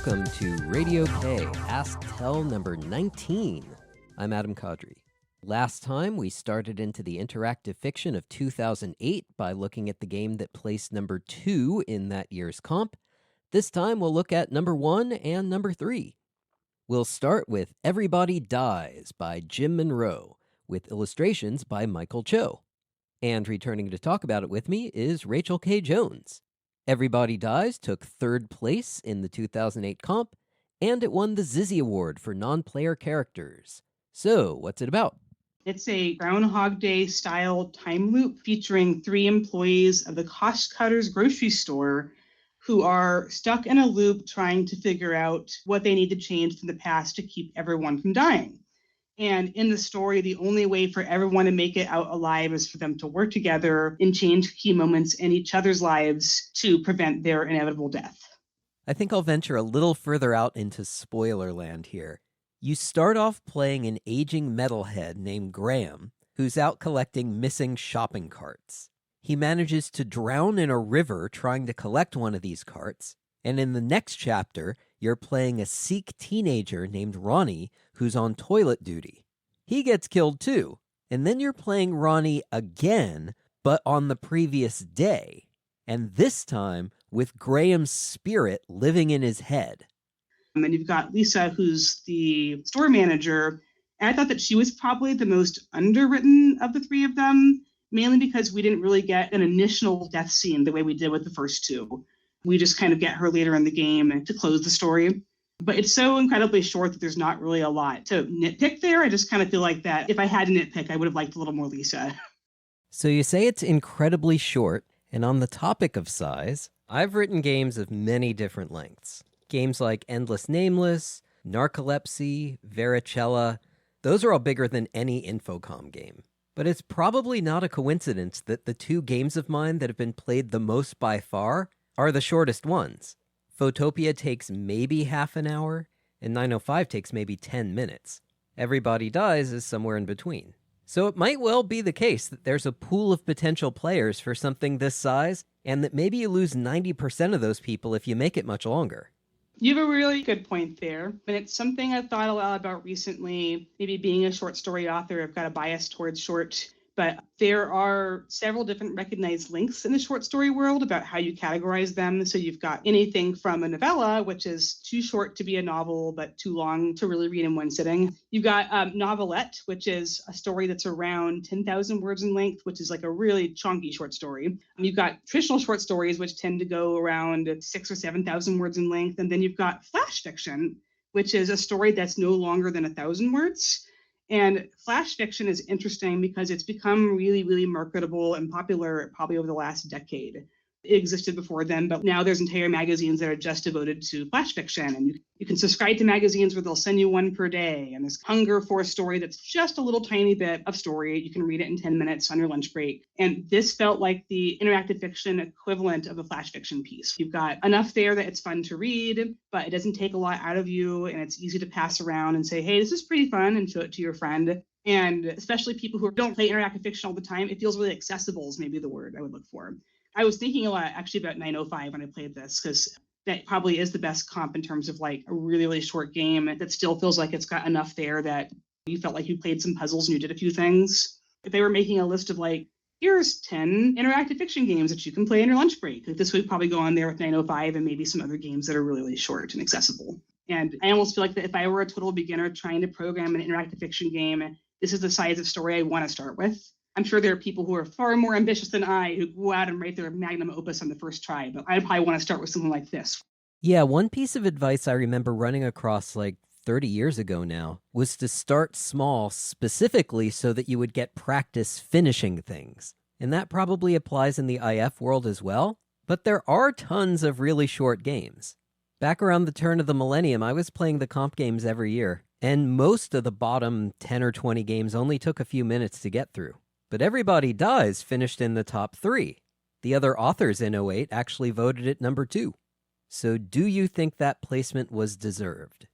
welcome to Radio K, Ask Tell number 19. I'm Adam Kadri. Last time, we started into the interactive fiction of 2008 by looking at the game that placed number 2 in that year's comp. This time, we'll look at number 1 and number 3. We'll start with Everybody Dies by Jim Monroe, with illustrations by Michael Cho. And returning to talk about it with me is Rachel K. Jones. Everybody Dies took 3rd place in the 2008 comp, and it won the Zizzy Award for non-player characters. So, what's it about? It's a Groundhog Day style time loop featuring 3 employees of the Cost Cutters grocery store who are stuck in a loop trying to figure out what they need to change from the past to keep everyone from dying. And in the story, the only way for everyone to make it out alive is for them to work together and change key moments in each other's lives to prevent their inevitable death. I think I'll venture a little further out into spoiler land here. You start off playing an aging metalhead named Graham, who's out collecting missing shopping carts. He manages to drown in a river trying to collect one of these carts, and in the next chapter, you're playing a Sikh teenager named Ronnie who's on toilet duty. He gets killed too, and then you're playing Ronnie again, but on the previous day, and this time with Graham's spirit living in his head. And you've got Lisa, who's the store manager, and I thought that she was probably the most underwritten of the 3 of them, mainly because we didn't really get an initial death scene the way we did with the first 2. We just kind of get her later in the game to close the story. But it's so incredibly short that there's not really a lot to nitpick there. I just kind of feel like that if I had to nitpick, I would have liked a little more Lisa. So you say it's incredibly short, and on the topic of size, I've written games of many different lengths. Games like Endless Nameless, Narcolepsy, Varicella, those are all bigger than any Infocom game. But it's probably not a coincidence that the 2 games of mine that have been played the most by far are the shortest ones. Photopia takes maybe half an hour, and 905 takes maybe 10 minutes. Everybody Dies is somewhere in between. So it might well be the case that there's a pool of potential players for something this size, and that maybe you lose 90% of those people if you make it much longer. You have a really good point there, and it's something I've thought a lot about recently. Maybe being a short story author, I've got a bias towards short, but there are several different recognized lengths in the short story world about how you categorize them. So you've got anything from a novella, which is too short to be a novel, but too long to really read in one sitting. You've got novelette, which is a story that's around 10,000 words in length, which is like a really chunky short story. You've got traditional short stories, which tend to go around 6,000 or 7,000 words in length. And then you've got flash fiction, which is a story that's no longer than 1,000 words. And flash fiction is interesting because it's become really, really marketable and popular probably over the last decade. It existed before then, but now there's entire magazines that are just devoted to flash fiction. And you can subscribe to magazines where they'll send you one per day. And there's hunger for a story that's just a little tiny bit of story. You can read it in 10 minutes on your lunch break. And this felt like the interactive fiction equivalent of a flash fiction piece. You've got enough there that it's fun to read, but it doesn't take a lot out of you. And it's easy to pass around and say, hey, this is pretty fun, and show it to your friend. And especially people who don't play interactive fiction all the time, it feels really accessible is maybe the word I would look for. I was thinking a lot actually about 905 when I played this, because that probably is the best comp in terms of like a really, really short game that still feels like it's got enough there that you felt like you played some puzzles and you did a few things. If they were making a list of like, here's 10 interactive fiction games that you can play in your lunch break, like this would probably go on there with 905 and maybe some other games that are really, really short and accessible. And I almost feel like that if I were a total beginner trying to program an interactive fiction game, this is the size of story I want to start with. I'm sure there are people who are far more ambitious than I who go out and write their magnum opus on the first try, but I'd probably want to start with something like this. Yeah, one piece of advice I remember running across like 30 years ago now was to start small specifically so that you would get practice finishing things. And that probably applies in the IF world as well, but there are tons of really short games. Back around the turn of the millennium, I was playing the comp games every year, and most of the bottom 10 or 20 games only took a few minutes to get through. But Everybody Dies finished in the top 3. The other authors in '08 actually voted it number 2. So do you think that placement was deserved?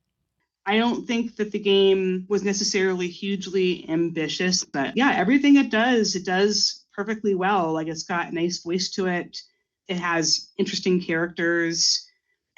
I don't think that the game was necessarily hugely ambitious, but yeah, everything it does perfectly well. Like, it's got a nice voice to it. It has interesting characters.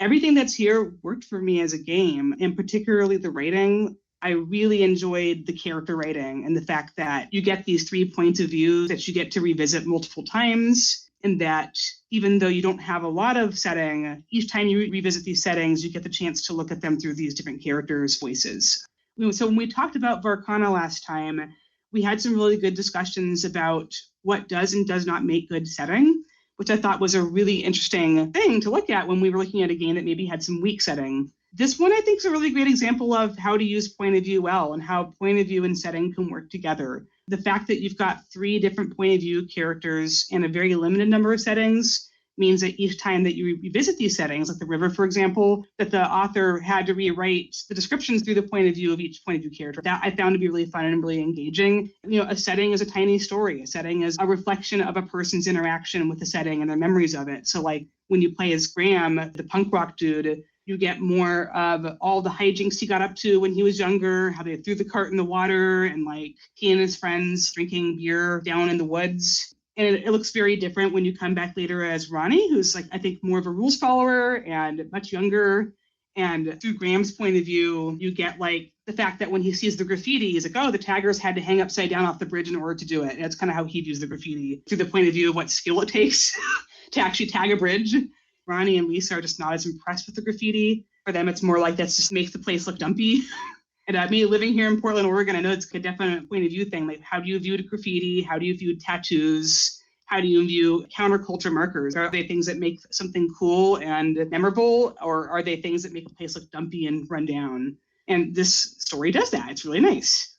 Everything that's here worked for me as a game, and particularly the writing. I really enjoyed the character writing and the fact that you get these 3 points of view that you get to revisit multiple times, and that even though you don't have a lot of setting, each time you revisit these settings, you get the chance to look at them through these different characters' voices. So when we talked about Varkana last time, we had some really good discussions about what does and does not make good setting, which I thought was a really interesting thing to look at when we were looking at a game that maybe had some weak setting. This one, I think, is a really great example of how to use point of view well and how point of view and setting can work together. The fact that you've got 3 different point of view characters and a very limited number of settings means that each time that you revisit these settings, like the river, for example, that the author had to rewrite the descriptions through the point of view of each point of view character. That I found to be really fun and really engaging. A setting is a tiny story. A setting is a reflection of a person's interaction with the setting and their memories of it. So like when you play as Graham, the punk rock dude, you get more of all the hijinks he got up to when he was younger, how they threw the cart in the water, and like he and his friends drinking beer down in the woods. And it looks very different when you come back later as Ronnie, who's like, I think, more of a rules follower and much younger. And through Graham's point of view, you get like the fact that when he sees the graffiti, he's like, oh, the taggers had to hang upside down off the bridge in order to do it. And that's kind of how he views the graffiti through the point of view of what skill it takes to actually tag a bridge. Ronnie and Lisa are just not as impressed with the graffiti. For them, it's more like that just makes the place look dumpy. And me living here in Portland, Oregon, I know it's a definite point of view thing. Like, how do you view graffiti? How do you view tattoos? How do you view counterculture markers? Are they things that make something cool and memorable, or are they things that make a place look dumpy and run down? And this story does that. It's really nice.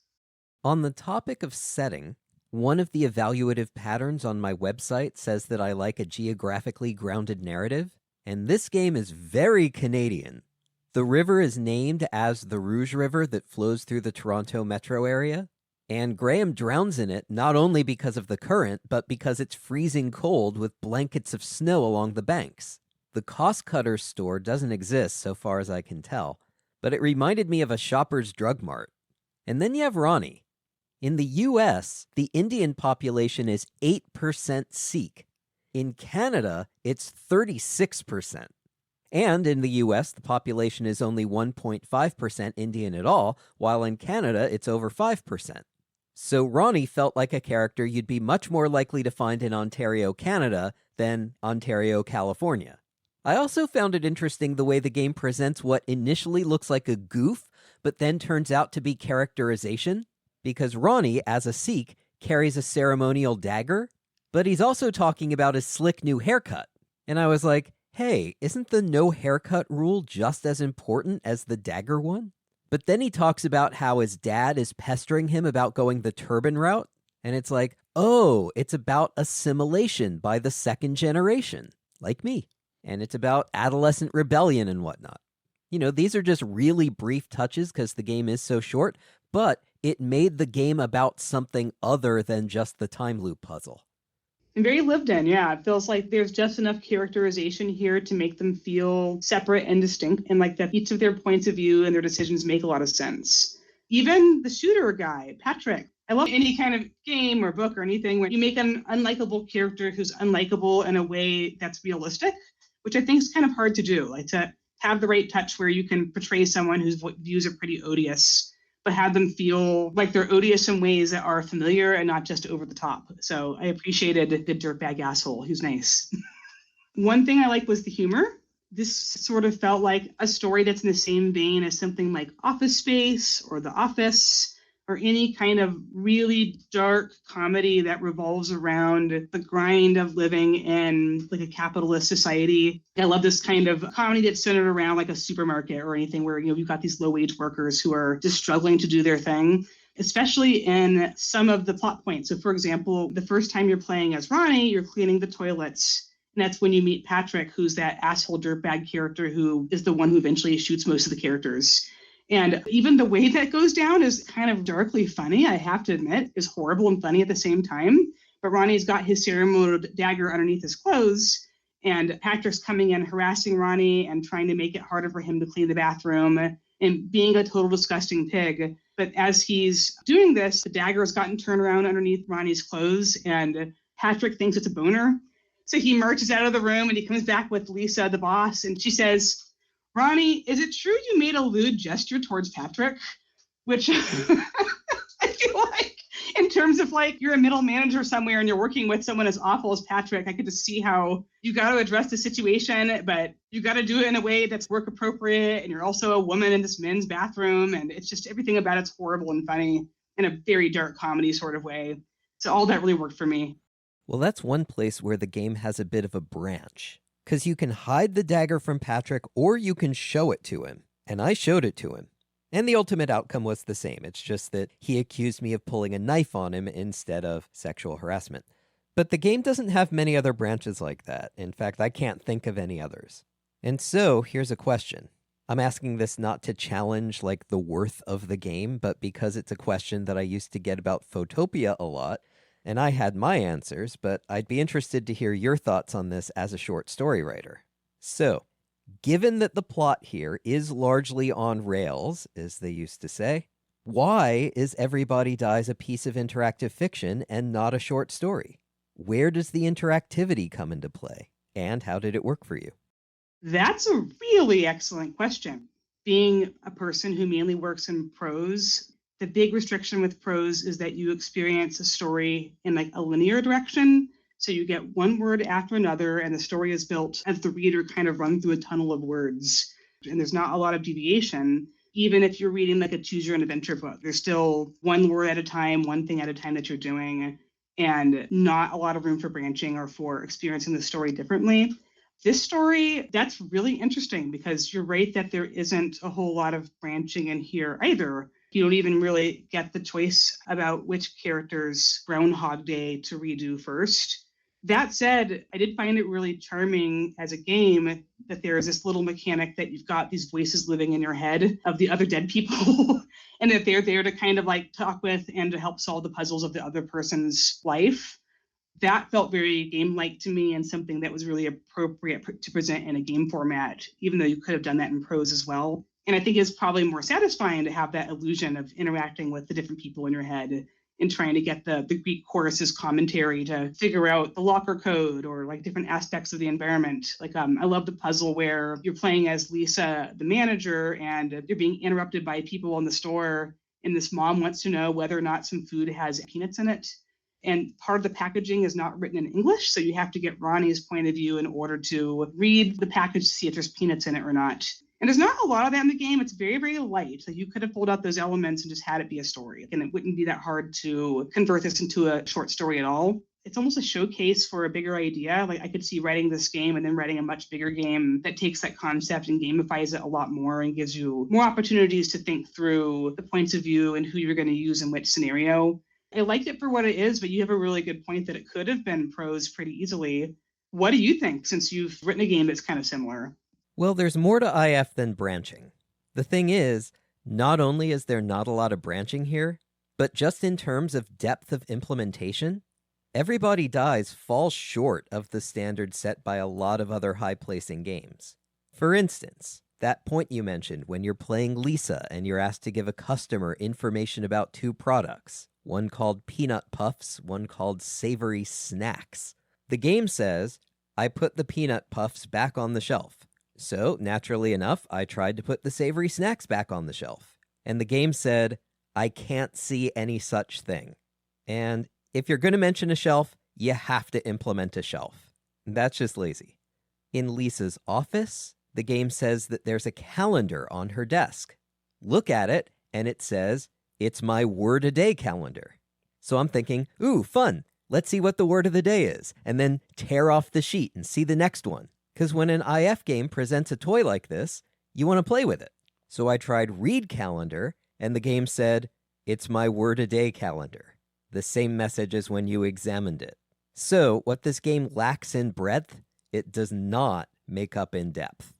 On the topic of setting, one of the evaluative patterns on my website says that I like a geographically grounded narrative, and this game is very Canadian. The river is named as the Rouge River that flows through the Toronto metro area, and Graham drowns in it not only because of the current, but because it's freezing cold with blankets of snow along the banks. The Cost Cutter store doesn't exist so far as I can tell, but it reminded me of a Shoppers Drug Mart. And then you have Ronnie. In the US, the Indian population is 8% Sikh. In Canada, it's 36%. And in the US, the population is only 1.5% Indian at all, while in Canada, it's over 5%. So Ronnie felt like a character you'd be much more likely to find in Ontario, Canada, than Ontario, California. I also found it interesting the way the game presents what initially looks like a goof, but then turns out to be characterization. Because Ronnie, as a Sikh, carries a ceremonial dagger, but he's also talking about his slick new haircut. And I was like, hey, isn't the no haircut rule just as important as the dagger one? But then he talks about how his dad is pestering him about going the turban route, and it's like, oh, it's about assimilation by the second generation, like me. And it's about adolescent rebellion and whatnot. These are just really brief touches because the game is so short, but it made the game about something other than just the time loop puzzle. And very lived in, yeah. It feels like there's just enough characterization here to make them feel separate and distinct, and like that each of their points of view and their decisions make a lot of sense. Even the shooter guy, Patrick. I love any kind of game or book or anything where you make an unlikable character who's unlikable in a way that's realistic, which I think is kind of hard to do, like to have the right touch where you can portray someone whose views are pretty odious, but have them feel like they're odious in ways that are familiar and not just over the top. So I appreciated the dirtbag asshole. He was nice. One thing I liked was the humor. This sort of felt like a story that's in the same vein as something like Office Space or The Office, or any kind of really dark comedy that revolves around the grind of living in like a capitalist society. I love this kind of comedy that's centered around like a supermarket or anything where, you've got these low-wage workers who are just struggling to do their thing, especially in some of the plot points. So for example, the first time you're playing as Ronnie, you're cleaning the toilets. And that's when you meet Patrick, who's that asshole dirtbag character who is the one who eventually shoots most of the characters. And even the way that goes down is kind of darkly funny, I have to admit, is horrible and funny at the same time. But Ronnie's got his ceremonial dagger underneath his clothes, and Patrick's coming in harassing Ronnie and trying to make it harder for him to clean the bathroom and being a total disgusting pig. But as he's doing this, the dagger has gotten turned around underneath Ronnie's clothes, and Patrick thinks it's a boner. So he marches out of the room and he comes back with Lisa, the boss, and she says, Ronnie, is it true you made a lewd gesture towards Patrick? Which I feel like, in terms of like you're a middle manager somewhere and you're working with someone as awful as Patrick, I could just see how you got to address the situation, but you got to do it in a way that's work appropriate. And you're also a woman in this men's bathroom. And it's just everything about it's horrible and funny in a very dark comedy sort of way. So all that really worked for me. Well, that's one place where the game has a bit of a branch. Because you can hide the dagger from Patrick or you can show it to him. And I showed it to him. And the ultimate outcome was the same. It's just that he accused me of pulling a knife on him instead of sexual harassment. But the game doesn't have many other branches like that. In fact, I can't think of any others. And so, here's a question. I'm asking this not to challenge like the worth of the game, but because it's a question that I used to get about Photopia a lot, and I had my answers, but I'd be interested to hear your thoughts on this as a short story writer. So, given that the plot here is largely on rails, as they used to say, why is Everybody Dies a piece of interactive fiction and not a short story? Where does the interactivity come into play? And how did it work for you? That's a really excellent question. Being a person who mainly works in prose, the big restriction with prose is that you experience a story in like a linear direction. So you get one word after another, and the story is built as the reader kind of runs through a tunnel of words. And there's not a lot of deviation. Even if you're reading like a choose your own adventure book, there's still one word at a time, one thing at a time that you're doing, and not a lot of room for branching or for experiencing the story differently. This story, that's really interesting because you're right that there isn't a whole lot of branching in here either. You don't even really get the choice about which character's Groundhog Day to redo first. That said, I did find it really charming as a game that there is this little mechanic that you've got these voices living in your head of the other dead people and that they're there to kind of like talk with and to help solve the puzzles of the other person's life. That felt very game-like to me and something that was really appropriate to present in a game format, even though you could have done that in prose as well. And I think it's probably more satisfying to have that illusion of interacting with the different people in your head and trying to get the Greek chorus's commentary to figure out the locker code or like different aspects of the environment. Like I love the puzzle where you're playing as Lisa, the manager, and you're being interrupted by people in the store. And this mom wants to know whether or not some food has peanuts in it. And part of the packaging is not written in English, so you have to get Ronnie's point of view in order to read the package to see if there's peanuts in it or not. And there's not a lot of that in the game. It's very, very light. So you could have pulled out those elements and just had it be a story. And it wouldn't be that hard to convert this into a short story at all. It's almost a showcase for a bigger idea. Like I could see writing this game and then writing a much bigger game that takes that concept and gamifies it a lot more and gives you more opportunities to think through the points of view and who you're going to use in which scenario. I liked it for what it is, but you have a really good point that it could have been prose pretty easily. What do you think, since you've written a game that's kind of similar? Well, there's more to IF than branching. The thing is, not only is there not a lot of branching here, but just in terms of depth of implementation, Everybody Dies falls short of the standard set by a lot of other high-placing games. For instance, that point you mentioned when you're playing Lisa and you're asked to give a customer information about two products, one called Peanut Puffs, one called Savory Snacks. The game says, I put the Peanut Puffs back on the shelf. So, naturally enough, I tried to put the Savory Snacks back on the shelf. And the game said, I can't see any such thing. And if you're going to mention a shelf, you have to implement a shelf. That's just lazy. In Lisa's office, the game says that there's a calendar on her desk. Look at it, and it says, it's my word a day calendar. So I'm thinking, ooh, fun. Let's see what the word of the day is, and then tear off the sheet and see the next one. Because when an IF game presents a toy like this, you want to play with it. So I tried read calendar, and the game said, it's my word a day calendar. The same message as when you examined it. So what this game lacks in breadth, it does not make up in depth.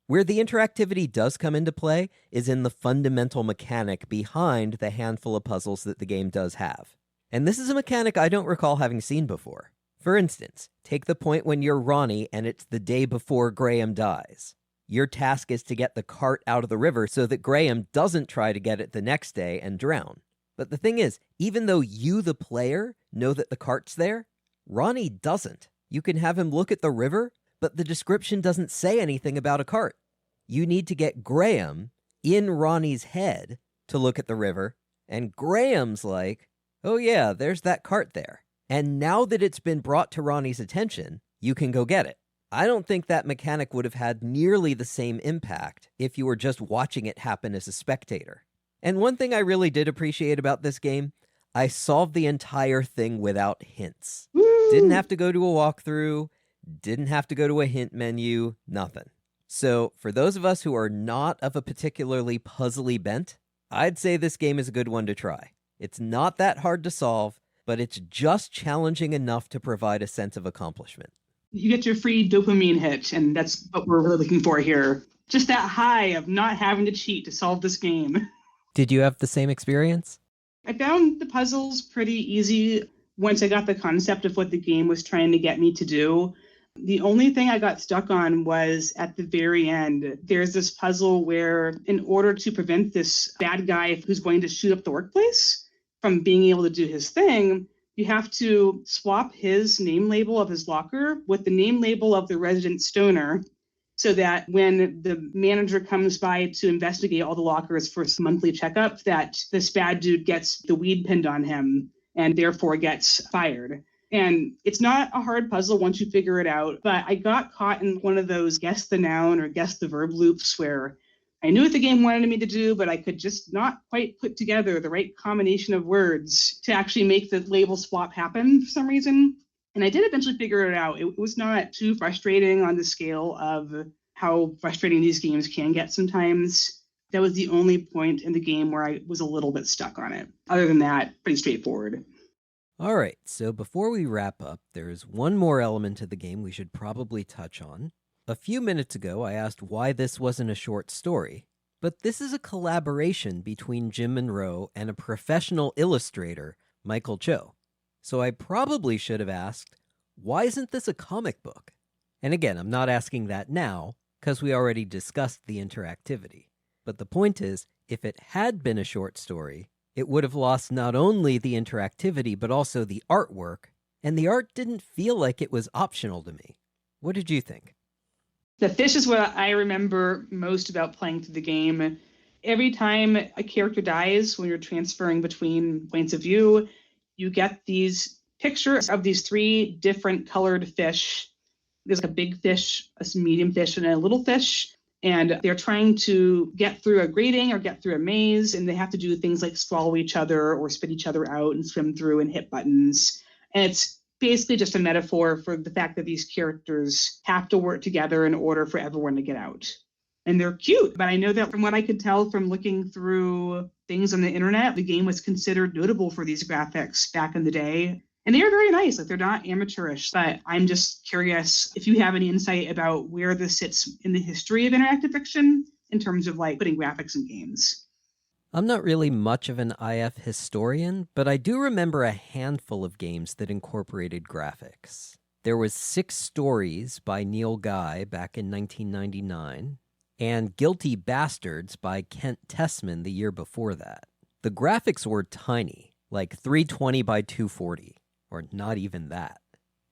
Where the interactivity does come into play is in the fundamental mechanic behind the handful of puzzles that the game does have. And this is a mechanic I don't recall having seen before. For instance, take the point when you're Ronnie and it's the day before Graham dies. Your task is to get the cart out of the river so that Graham doesn't try to get it the next day and drown. But the thing is, even though you, the player, know that the cart's there, Ronnie doesn't. You can have him look at the river, but the description doesn't say anything about a cart. You need to get Graham in Ronnie's head to look at the river, and Graham's like, oh yeah, there's that cart there. And now that it's been brought to Ronnie's attention, you can go get it. I don't think that mechanic would have had nearly the same impact if you were just watching it happen as a spectator. And one thing I really did appreciate about this game, I solved the entire thing without hints. Woo! Didn't have to go to a walkthrough, didn't have to go to a hint menu, nothing. So for those of us who are not of a particularly puzzly bent, I'd say this game is a good one to try. It's not that hard to solve, but it's just challenging enough to provide a sense of accomplishment. You get your free dopamine hit, and that's what we're really looking for here. Just that high of not having to cheat to solve this game. Did you have the same experience? I found the puzzles pretty easy once I got the concept of what the game was trying to get me to do. The only thing I got stuck on was at the very end. There's this puzzle where, in order to prevent this bad guy who's going to shoot up the workplace from being able to do his thing, you have to swap his name label of his locker with the name label of the resident stoner, so that when the manager comes by to investigate all the lockers for some monthly checkup, that this bad dude gets the weed pinned on him and therefore gets fired. And it's not a hard puzzle once you figure it out, but I got caught in one of those guess the noun or guess the verb loops where I knew what the game wanted me to do, but I could just not quite put together the right combination of words to actually make the label swap happen for some reason. And I did eventually figure it out. It was not too frustrating on the scale of how frustrating these games can get sometimes. That was the only point in the game where I was a little bit stuck on it. Other than that, pretty straightforward. All right, so before we wrap up, there's one more element to the game we should probably touch on. A few minutes ago, I asked why this wasn't a short story, but this is a collaboration between Jim Monroe and a professional illustrator, Michael Cho. So I probably should have asked, why isn't this a comic book? And again, I'm not asking that now, because we already discussed the interactivity. But the point is, if it had been a short story, it would have lost not only the interactivity, but also the artwork, and the art didn't feel like it was optional to me. What did you think? The fish is what I remember most about playing through the game. Every time a character dies, when you're transferring between points of view, you get these pictures of these three different colored fish. There's like a big fish, a medium fish, and a little fish. And they're trying to get through a grating or get through a maze, and they have to do things like swallow each other or spit each other out and swim through and hit buttons. And it's basically just a metaphor for the fact that these characters have to work together in order for everyone to get out. And they're cute, but I know that from what I could tell from looking through things on the internet, the game was considered notable for these graphics back in the day. And they are very nice, like they're not amateurish, but I'm just curious if you have any insight about where this sits in the history of interactive fiction in terms of like putting graphics in games. I'm not really much of an IF historian, but I do remember a handful of games that incorporated graphics. There was 6 Stories by Neil Guy back in 1999, and Guilty Bastards by Kent Tessman the year before that. The graphics were tiny, like 320 by 240. Or not even that.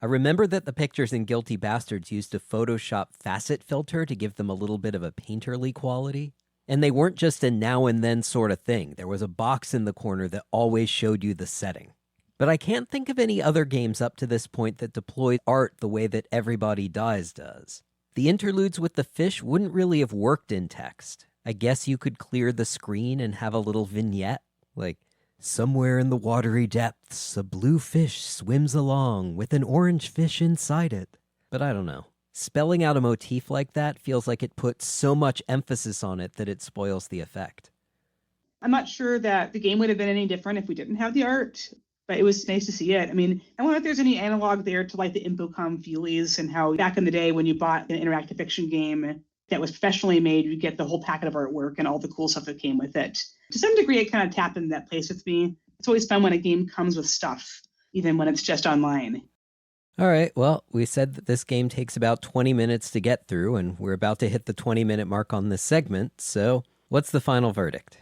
I remember that the pictures in Guilty Bastards used a Photoshop facet filter to give them a little bit of a painterly quality. And they weren't just a now and then sort of thing. There was a box in the corner that always showed you the setting. But I can't think of any other games up to this point that deployed art the way that Everybody Dies does. The interludes with the fish wouldn't really have worked in text. I guess you could clear the screen and have a little vignette, like, somewhere in the watery depths, a blue fish swims along with an orange fish inside it. But I don't know. Spelling out a motif like that feels like it puts so much emphasis on it that it spoils the effect. I'm not sure that the game would have been any different if we didn't have the art, but it was nice to see it. I mean, I wonder if there's any analog there to like the Infocom feelies and how back in the day when you bought an interactive fiction game that was professionally made, you get the whole packet of artwork and all the cool stuff that came with it. To some degree, it kind of tapped into that place with me. It's always fun when a game comes with stuff, even when it's just online. All right, well, we said that this game takes about 20 minutes to get through, and we're about to hit the 20-minute mark on this segment, so what's the final verdict?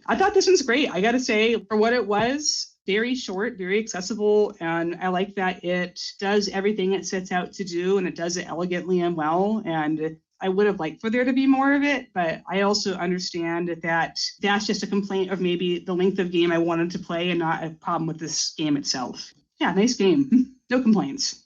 I thought this one's great. I got to say, for what it was, very short, very accessible, and I like that it does everything it sets out to do, and it does it elegantly and well, and I would have liked for there to be more of it, but I also understand that that's just a complaint of maybe the length of game I wanted to play and not a problem with this game itself. Yeah, nice game. No complaints.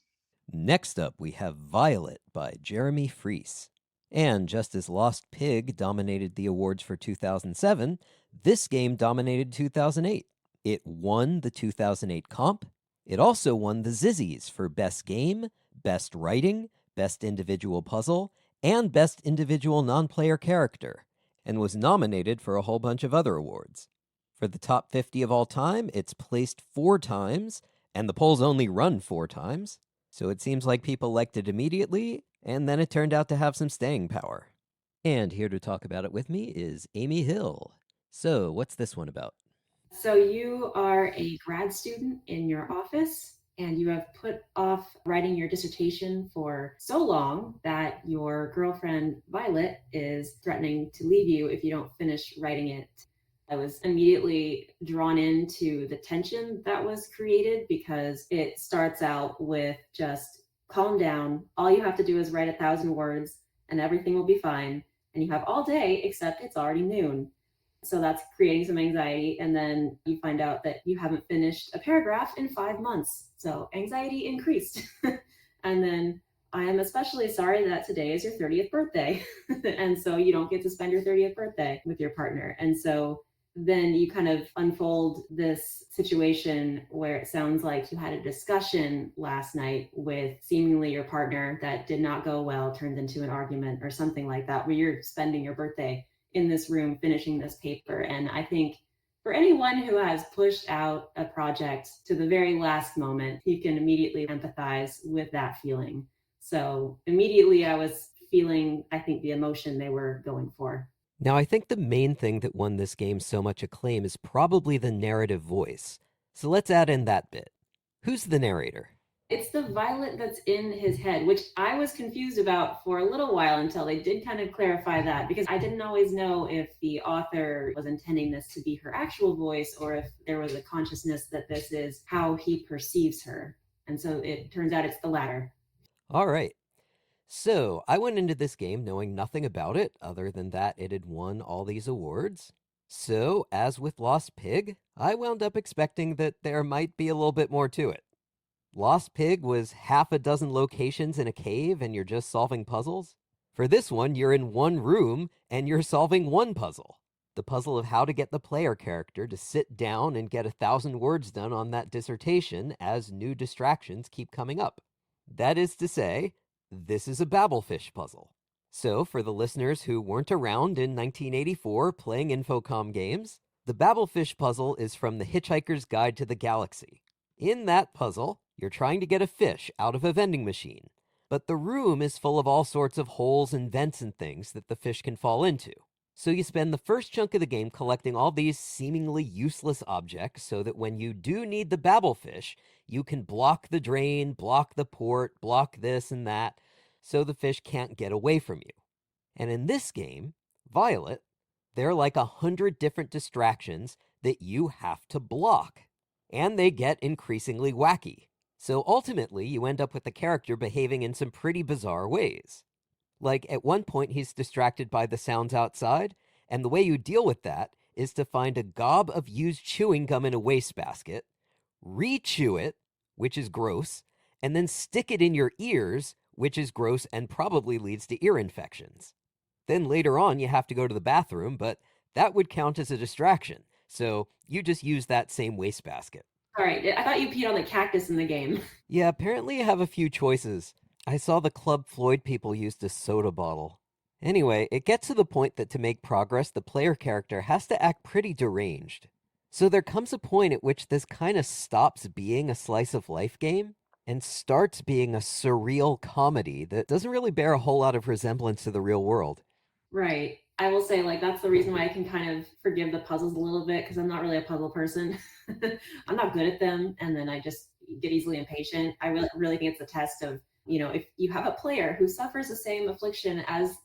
Next up, we have Violet by Jeremy Fries. And just as Lost Pig dominated the awards for 2007, this game dominated 2008. It won the 2008 comp. It also won the Zizzies for Best Game, Best Writing, Best Individual Puzzle, and Best Individual Non-Player Character, and was nominated for a whole bunch of other awards. For the top 50 of all time, it's placed 4 times, and the polls only run 4 times. So it seems like people liked it immediately, and then it turned out to have some staying power. And here to talk about it with me is Amy Hill. So, what's this one about? So you are a grad student in your office, and you have put off writing your dissertation for so long that your girlfriend, Violet, is threatening to leave you if you don't finish writing it. I was immediately drawn into the tension that was created because it starts out with just calm down. All you have to do is write 1,000 words and everything will be fine. And you have all day, except it's already noon. So that's creating some anxiety. And then you find out that you haven't finished a paragraph in 5 months. So anxiety increased. And then I am especially sorry that today is your 30th birthday. And so you don't get to spend your 30th birthday with your partner. And so then you kind of unfold this situation where it sounds like you had a discussion last night with seemingly your partner that did not go well, turned into an argument or something like that, where you're spending your birthday in this room finishing this paper. And I think for anyone who has pushed out a project to the very last moment, you can immediately empathize with that feeling. So immediately I was feeling, I think, the emotion they were going for. Now, I think the main thing that won this game so much acclaim is probably the narrative voice. So let's add in that bit. Who's the narrator? It's the Violet that's in his head, which I was confused about for a little while until they did kind of clarify that, because I didn't always know if the author was intending this to be her actual voice or if there was a consciousness that this is how he perceives her. And so it turns out it's the latter. All right. So, I went into this game knowing nothing about it other than that it had won all these awards. So, as with Lost Pig, I wound up expecting that there might be a little bit more to it. Lost Pig was half a dozen locations in a cave and you're just solving puzzles. For this one, you're in one room and you're solving one puzzle. The puzzle of how to get the player character to sit down and get 1,000 words done on that dissertation as new distractions keep coming up. That is to say, this is a Babelfish puzzle. So, for the listeners who weren't around in 1984 playing Infocom games, the Babelfish puzzle is from The Hitchhiker's Guide to the Galaxy. In that puzzle, you're trying to get a fish out of a vending machine, but the room is full of all sorts of holes and vents and things that the fish can fall into. So you spend the first chunk of the game collecting all these seemingly useless objects so that when you do need the Babelfish, you can block the drain, block the port, block this and that, so the fish can't get away from you. And in this game, Violet, there are like 100 different distractions that you have to block. And they get increasingly wacky. So ultimately, you end up with the character behaving in some pretty bizarre ways. Like, at one point, he's distracted by the sounds outside, and the way you deal with that is to find a gob of used chewing gum in a wastebasket, re-chew it, which is gross, and then stick it in your ears, which is gross and probably leads to ear infections. Then later on, you have to go to the bathroom, but that would count as a distraction, so you just use that same wastebasket. All right, I thought you peed on the cactus in the game. Yeah, apparently you have a few choices. I saw the Club Floyd people used a soda bottle. Anyway, it gets to the point that to make progress, the player character has to act pretty deranged. So there comes a point at which this kind of stops being a slice of life game and starts being a surreal comedy that doesn't really bear a whole lot of resemblance to the real world. Right. I will say, like, that's the reason why I can kind of forgive the puzzles a little bit, because I'm not really a puzzle person. I'm not good at them, and then I just get easily impatient. I really think it's a test of, if you have a player who suffers the same affliction as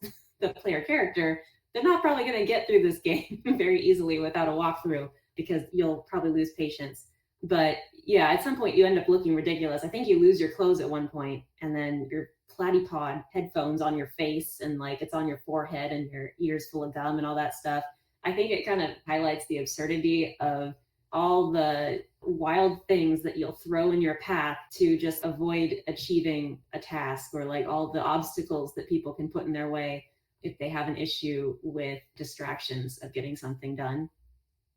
the player character, they're not probably going to get through this game very easily without a walkthrough, because you'll probably lose patience. But yeah, at some point you end up looking ridiculous. I think you lose your clothes at one point, and then you're platypod headphones on your face and like it's on your forehead and your ears full of gum and all that stuff. I think it kind of highlights the absurdity of all the wild things that you'll throw in your path to just avoid achieving a task, or like all the obstacles that people can put in their way if they have an issue with distractions of getting something done.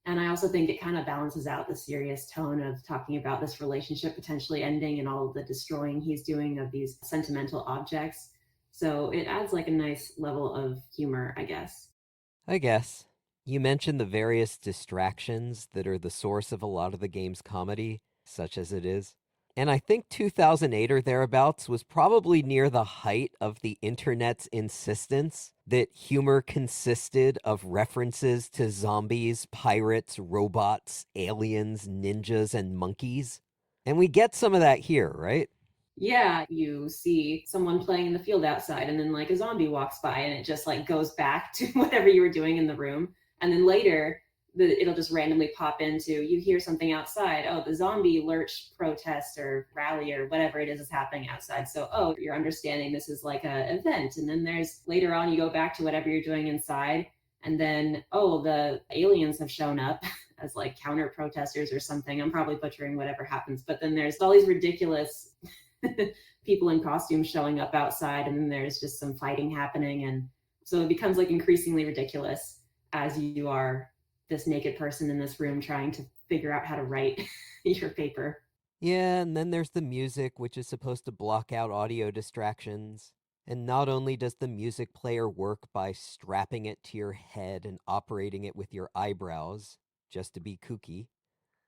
And I also think it kind of balances out the serious tone of talking about this relationship potentially ending and all of the destroying he's doing of these sentimental objects. So it adds like a nice level of humor, I guess. I guess. You mentioned the various distractions that are the source of a lot of the game's comedy, such as it is. And I think 2008 or thereabouts was probably near the height of the internet's insistence that humor consisted of references to zombies, pirates, robots, aliens, ninjas, and monkeys. And we get some of that here, right? Yeah, you see someone playing in the field outside and then like a zombie walks by and it just like goes back to whatever you were doing in the room. And then later it'll just randomly pop into, you hear something outside. Oh, the zombie lurch protest or rally or whatever it is happening outside. So, oh, you're understanding this is like an event. And then there's later on, you go back to whatever you're doing inside. And then, oh, the aliens have shown up as like counter protesters or something. I'm probably butchering whatever happens. But then there's all these ridiculous people in costumes showing up outside, and then there's just some fighting happening. And so it becomes like increasingly ridiculous as you are this naked person in this room trying to figure out how to write your paper. Yeah, and then there's the music, which is supposed to block out audio distractions. And not only does the music player work by strapping it to your head and operating it with your eyebrows, just to be kooky,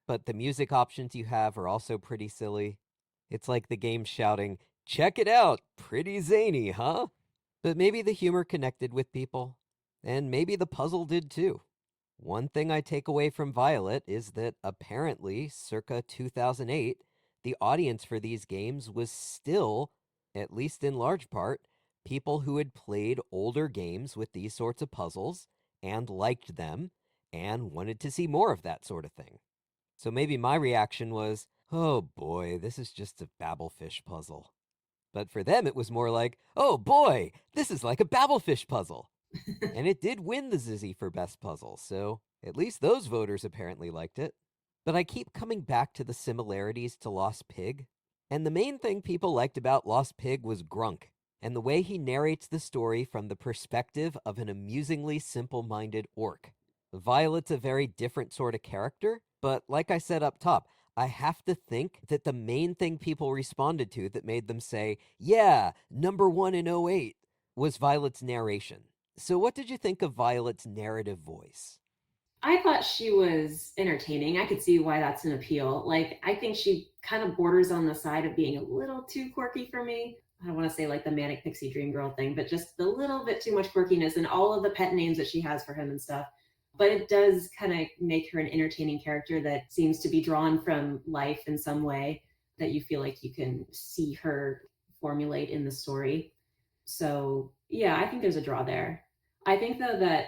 but the music options you have are also pretty silly. It's like the game shouting, "Check it out! Pretty zany, huh?" But maybe the humor connected with people. And maybe the puzzle did too. One thing I take away from Violet is that apparently, circa 2008, the audience for these games was still, at least in large part, people who had played older games with these sorts of puzzles and liked them and wanted to see more of that sort of thing. So maybe my reaction was, oh boy, this is just a Babelfish puzzle. But for them, it was more like, oh boy, this is like a Babelfish puzzle. And it did win the Zizzy for Best Puzzle, so at least those voters apparently liked it. But I keep coming back to the similarities to Lost Pig. And the main thing people liked about Lost Pig was Grunk, and the way he narrates the story from the perspective of an amusingly simple-minded orc. Violet's a very different sort of character, but like I said up top, I have to think that the main thing people responded to that made them say, yeah, #1 in '08, was Violet's narration. So what did you think of Violet's narrative voice? I thought she was entertaining. I could see why that's an appeal. Like, I think she kind of borders on the side of being a little too quirky for me. I don't want to say like the manic pixie dream girl thing, but just a little bit too much quirkiness and all of the pet names that she has for him and stuff. But it does kind of make her an entertaining character that seems to be drawn from life in some way that you feel like you can see her formulate in the story. So, yeah, I think there's a draw there. I think, though, that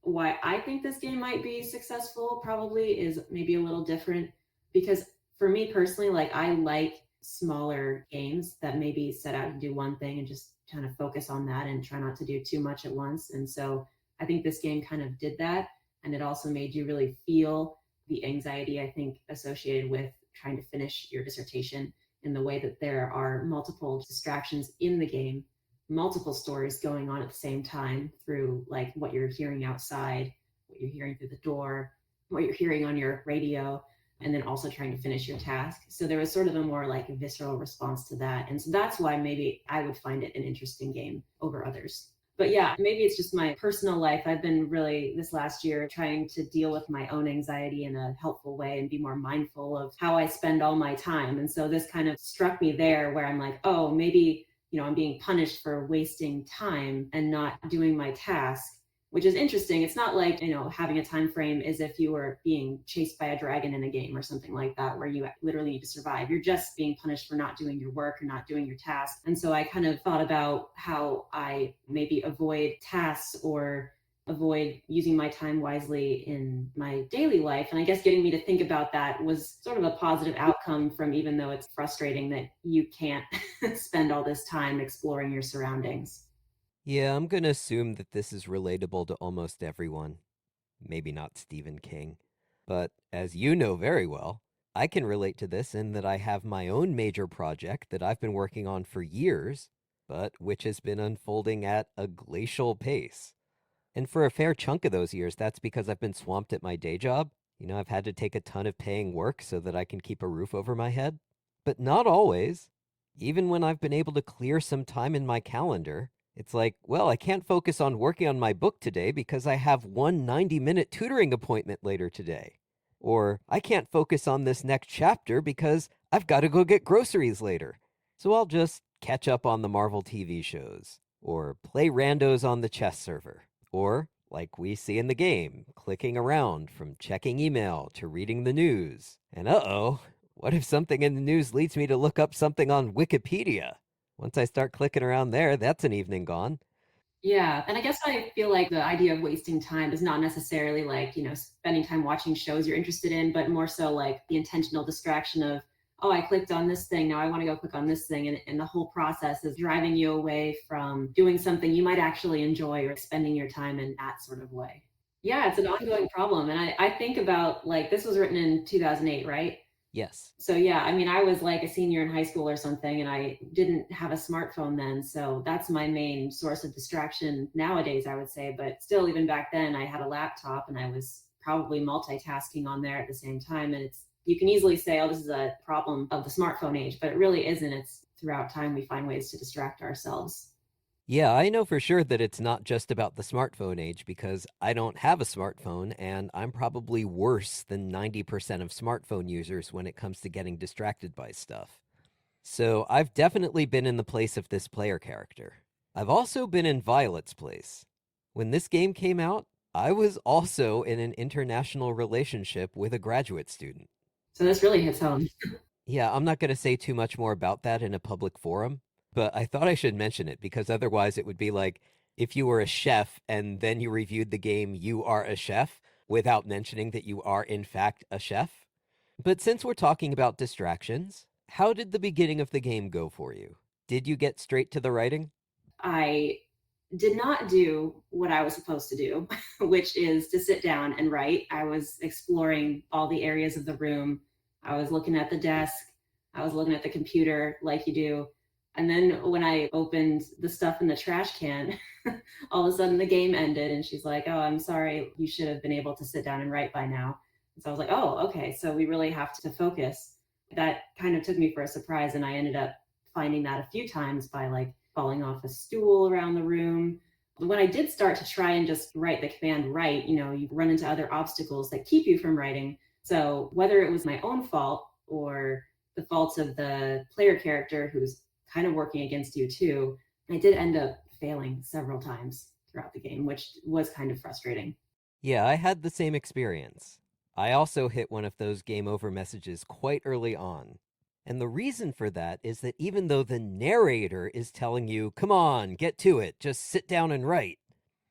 why I think this game might be successful probably is maybe a little different, because for me personally, like I like smaller games that maybe set out to do one thing and just kind of focus on that and try not to do too much at once. And so I think this game kind of did that. And it also made you really feel the anxiety, I think, associated with trying to finish your dissertation, in the way that there are multiple distractions in the game, multiple stories going on at the same time through like what you're hearing outside, what you're hearing through the door, what you're hearing on your radio, and then also trying to finish your task. So there was sort of a more like visceral response to that. And so that's why maybe I would find it an interesting game over others. But yeah, maybe it's just my personal life. I've been really this last year trying to deal with my own anxiety in a helpful way and be more mindful of how I spend all my time. And so this kind of struck me there, where I'm like, oh, maybe, I'm being punished for wasting time and not doing my task, which is interesting. It's not like, having a time frame as if you were being chased by a dragon in a game or something like that, where you literally need to survive. You're just being punished for not doing your work or not doing your task. And so I kind of thought about how I maybe avoid tasks or avoid using my time wisely in my daily life. And I guess getting me to think about that was sort of a positive outcome from, even though it's frustrating that you can't spend all this time exploring your surroundings. Yeah, I'm gonna assume that this is relatable to almost everyone. Maybe not Stephen King. But as you know very well, I can relate to this in that I have my own major project that I've been working on for years, but which has been unfolding at a glacial pace. And for a fair chunk of those years, that's because I've been swamped at my day job. I've had to take a ton of paying work so that I can keep a roof over my head. But not always. Even when I've been able to clear some time in my calendar, it's like, well, I can't focus on working on my book today because I have one 90-minute tutoring appointment later today. Or I can't focus on this next chapter because I've got to go get groceries later. So I'll just catch up on the Marvel TV shows, or play randos on the chess server, or, like we see in the game, clicking around from checking email to reading the news. And uh-oh, what if something in the news leads me to look up something on Wikipedia? Once I start clicking around there, that's an evening gone. Yeah, and I guess I feel like the idea of wasting time is not necessarily like, spending time watching shows you're interested in, but more so like the intentional distraction of, oh, I clicked on this thing, now I want to go click on this thing. And the whole process is driving you away from doing something you might actually enjoy or spending your time in that sort of way. Yeah, it's an ongoing problem. And I think about, like, this was written in 2008, right? Yes. So yeah, I mean, I was like a senior in high school or something, and I didn't have a smartphone then. So that's my main source of distraction nowadays, I would say. But still, even back then, I had a laptop and I was probably multitasking on there at the same time. And you can easily say, oh, this is a problem of the smartphone age, but it really isn't. It's throughout time we find ways to distract ourselves. Yeah, I know for sure that it's not just about the smartphone age because I don't have a smartphone and I'm probably worse than 90% of smartphone users when it comes to getting distracted by stuff. So I've definitely been in the place of this player character. I've also been in Violet's place. When this game came out, I was also in an international relationship with a graduate student. So this really hits home. Yeah, I'm not going to say too much more about that in a public forum, but I thought I should mention it because otherwise it would be like if you were a chef and then you reviewed the game You Are a Chef without mentioning that you are in fact a chef. But since we're talking about distractions, how did the beginning of the game go for you? Did you get straight to the writing? I did not do what I was supposed to do, which is to sit down and write. I was exploring all the areas of the room. I was looking at the desk. I was looking at the computer like you do. And then when I opened the stuff in the trash can, all of a sudden the game ended and she's like, oh, I'm sorry. You should have been able to sit down and write by now. And so I was like, oh, okay. So we really have to focus. That kind of took me for a surprise. And I ended up finding that a few times by like falling off a stool around the room. When I did start to try and just write the command write, you run into other obstacles that keep you from writing. So whether it was my own fault or the faults of the player character who's kind of working against you too, I did end up failing several times throughout the game, which was kind of frustrating. Yeah, I had the same experience. I also hit one of those game over messages quite early on. And the reason for that is that even though the narrator is telling you, come on, get to it, just sit down and write,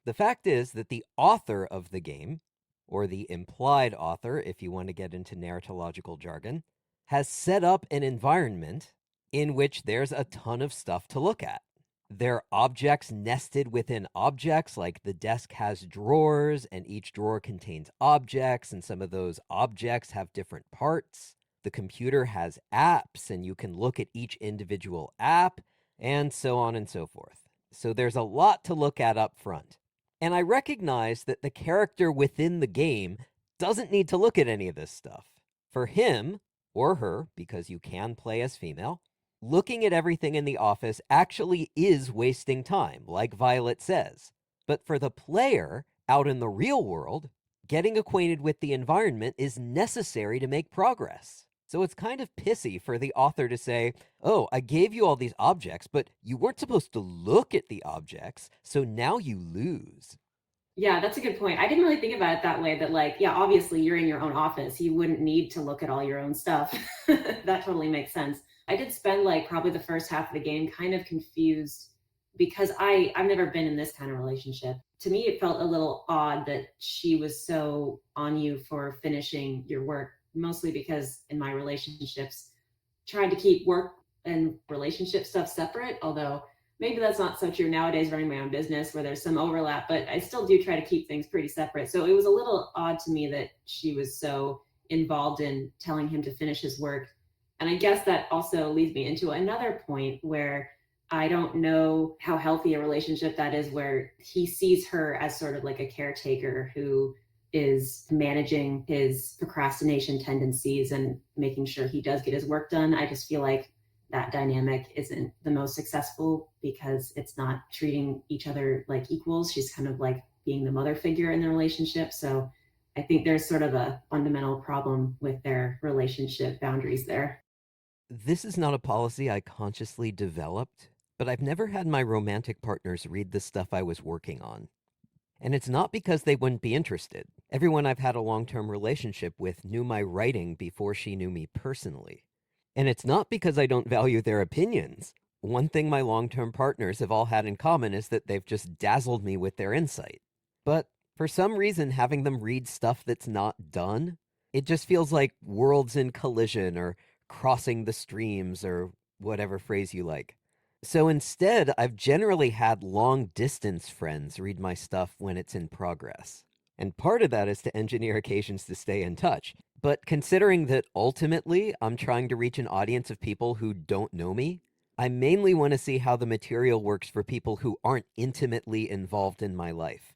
the fact is that the author of the game, or the implied author if you want to get into narratological jargon, has set up an environment in which there's a ton of stuff to look at. There are objects nested within objects, like the desk has drawers, and each drawer contains objects, and some of those objects have different parts. The computer has apps, and you can look at each individual app, and so on and so forth. So there's a lot to look at up front. And I recognize that the character within the game doesn't need to look at any of this stuff. For him, or her, because you can play as female, looking at everything in the office actually is wasting time, like Violet says. But for the player, out in the real world, getting acquainted with the environment is necessary to make progress. So it's kind of pissy for the author to say, oh, I gave you all these objects, but you weren't supposed to look at the objects, so now you lose. Yeah, that's a good point. I didn't really think about it that way, that like, yeah, obviously you're in your own office. You wouldn't need to look at all your own stuff. That totally makes sense. I did spend like probably the first half of the game kind of confused because I've never been in this kind of relationship. To me, it felt a little odd that she was so on you for finishing your work, mostly because in my relationships, trying to keep work and relationship stuff separate, although maybe that's not so true nowadays running my own business where there's some overlap, but I still do try to keep things pretty separate. So it was a little odd to me that she was so involved in telling him to finish his work. And I guess that also leads me into another point where I don't know how healthy a relationship that is, where he sees her as sort of like a caretaker who is managing his procrastination tendencies and making sure he does get his work done. I just feel like that dynamic isn't the most successful because it's not treating each other like equals. She's kind of like being the mother figure in the relationship. So I think there's sort of a fundamental problem with their relationship boundaries there. This is not a policy I consciously developed, but I've never had my romantic partners read the stuff I was working on. And it's not because they wouldn't be interested. Everyone I've had a long-term relationship with knew my writing before she knew me personally. And it's not because I don't value their opinions. One thing my long-term partners have all had in common is that they've just dazzled me with their insight. But for some reason, having them read stuff that's not done, it just feels like worlds in collision or crossing the streams or whatever phrase you like. So instead, I've generally had long-distance friends read my stuff when it's in progress. And part of that is to engineer occasions to stay in touch. But considering that ultimately I'm trying to reach an audience of people who don't know me, I mainly want to see how the material works for people who aren't intimately involved in my life.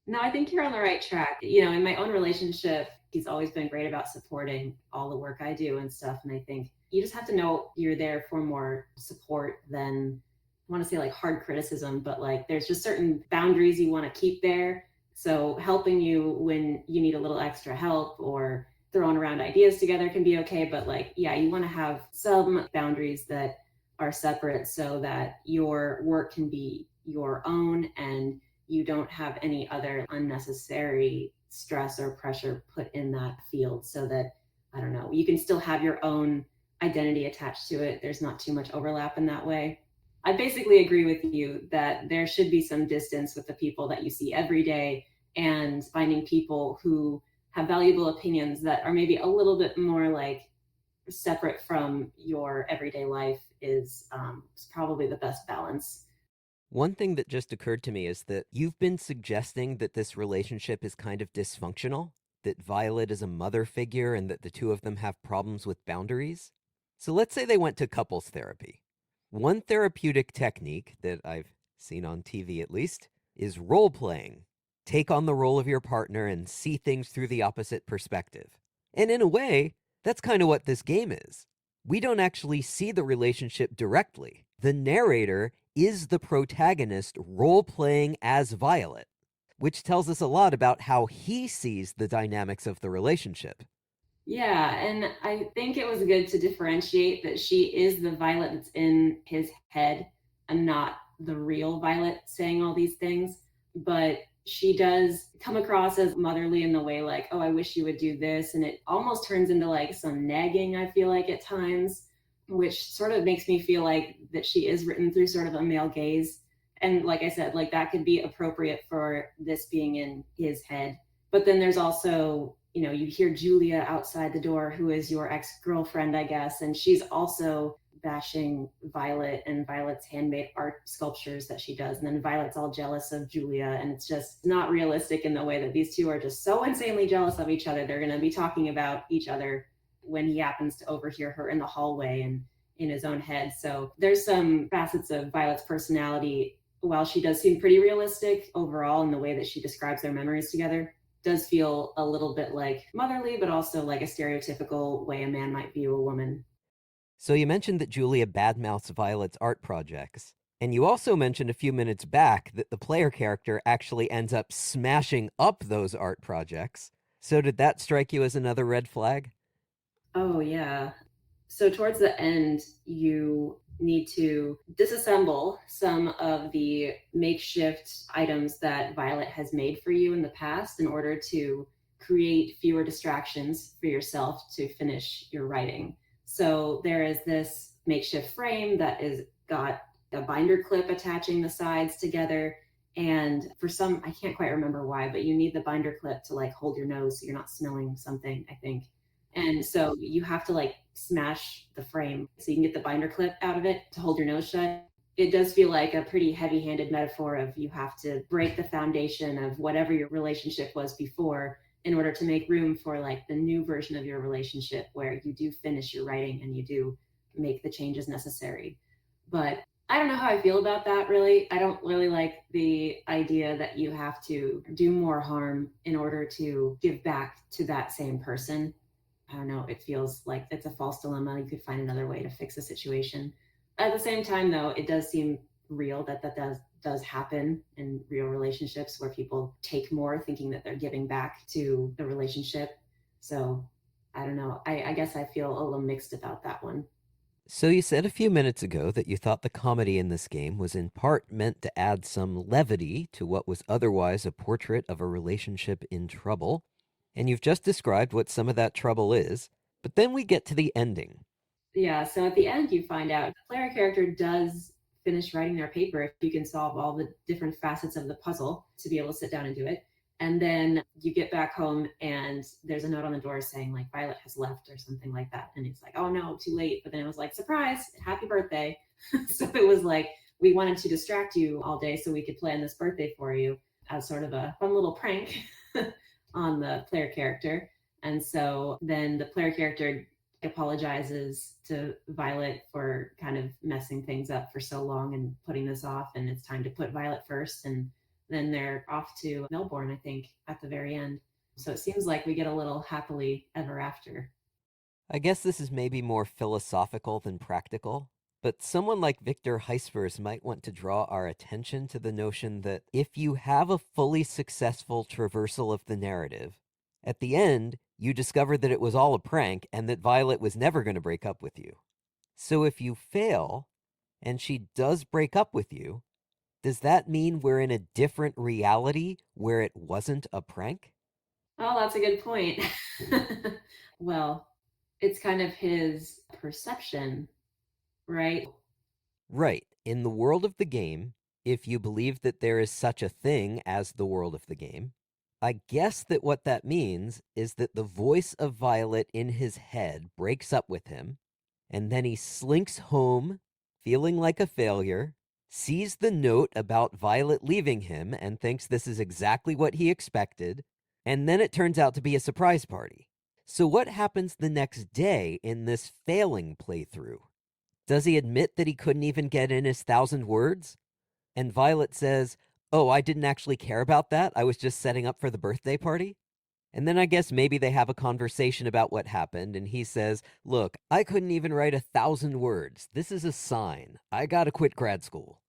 No, I think you're on the right track. You know, in my own relationship, he's always been great about supporting all the work I do and stuff. And I think you just have to know you're there for more support than, I want to say like hard criticism, but like there's just certain boundaries you want to keep there. So helping you when you need a little extra help or throwing around ideas together can be okay. But like, yeah, you want to have some boundaries that are separate so that your work can be your own and you don't have any other unnecessary stress or pressure put in that field, so that, I don't know, you can still have your own identity attached to it. There's not too much overlap in that way. I basically agree with you that there should be some distance with the people that you see every day, and finding people who have valuable opinions that are maybe a little bit more like separate from your everyday life is probably the best balance. One thing that just occurred to me is that you've been suggesting that this relationship is kind of dysfunctional, that Violet is a mother figure and that the two of them have problems with boundaries. So let's say they went to couples therapy. One therapeutic technique that I've seen on TV at least is role playing. Take on the role of your partner and see things through the opposite perspective. And in a way, that's kind of what this game is. We don't actually see the relationship directly. The narrator is the protagonist role-playing as Violet, which tells us a lot about how he sees the dynamics of the relationship. Yeah, and I think it was good to differentiate that she is the Violet that's in his head and not the real Violet saying all these things. But she does come across as motherly in the way like, oh, I wish you would do this. And it almost turns into like some nagging, I feel like at times, which sort of makes me feel like that she is written through sort of a male gaze. And like I said, like that could be appropriate for this being in his head. But then there's also, you know, you hear Julia outside the door, who is your ex-girlfriend, I guess, and she's also bashing Violet and Violet's handmade art sculptures that she does. And then Violet's all jealous of Julia, and it's just not realistic in the way that these two are just so insanely jealous of each other. They're going to be talking about each other when he happens to overhear her in the hallway and in his own head. So there's some facets of Violet's personality, while she does seem pretty realistic overall in the way that she describes their memories together, does feel a little bit like motherly, but also like a stereotypical way a man might view a woman. So you mentioned that Julia badmouths Violet's art projects. And you also mentioned a few minutes back that the player character actually ends up smashing up those art projects. So did that strike you as another red flag? Oh, yeah. So towards the end, you need to disassemble some of the makeshift items that Violet has made for you in the past in order to create fewer distractions for yourself to finish your writing. So there is this makeshift frame that is got a binder clip attaching the sides together. And for some, I can't quite remember why, but you need the binder clip to like hold your nose so you're not smelling something, I think. And so you have to like smash the frame so you can get the binder clip out of it to hold your nose shut. It does feel like a pretty heavy-handed metaphor of you have to break the foundation of whatever your relationship was before in order to make room for like the new version of your relationship where you do finish your writing and you do make the changes necessary. But I don't know how I feel about that really. I don't really like the idea that you have to do more harm in order to give back to that same person. I don't know, it feels like it's a false dilemma. You could find another way to fix the situation. At the same time, though, it does seem real that does happen in real relationships where people take more thinking that they're giving back to the relationship. So I don't know. I guess I feel a little mixed about that one. So you said a few minutes ago that you thought the comedy in this game was in part meant to add some levity to what was otherwise a portrait of a relationship in trouble. And you've just described what some of that trouble is. But then we get to the ending. Yeah, so at the end, you find out the player character does finish writing their paper if you can solve all the different facets of the puzzle to be able to sit down and do it. And then you get back home and there's a note on the door saying like Violet has left or something like that. And it's like, oh no, too late. But then it was like, surprise, happy birthday. So it was like, we wanted to distract you all day so we could plan this birthday for you as sort of a fun little prank on the player character. And so then the player character apologizes to Violet for kind of messing things up for so long and putting this off. And it's time to put Violet first. And then they're off to Melbourne, I think, at the very end. So it seems like we get a little happily ever after. I guess this is maybe more philosophical than practical, but someone like Victor Heisvers might want to draw our attention to the notion that if you have a fully successful traversal of the narrative, at the end, you discover that it was all a prank and that Violet was never going to break up with you. So if you fail, and she does break up with you, does that mean we're in a different reality where it wasn't a prank? Oh, that's a good point. Well, it's kind of his perception, right? Right. In the world of the game, if you believe that there is such a thing as the world of the game, I guess that what that means is that the voice of Violet in his head breaks up with him, and then he slinks home, feeling like a failure, sees the note about Violet leaving him and thinks this is exactly what he expected, and then it turns out to be a surprise party. So what happens the next day in this failing playthrough? Does he admit that he couldn't even get in his 1,000 words? And Violet says, oh, I didn't actually care about that. I was just setting up for the birthday party. And then I guess maybe they have a conversation about what happened, and he says, look, I couldn't even write 1,000 words. This is a sign. I gotta quit grad school.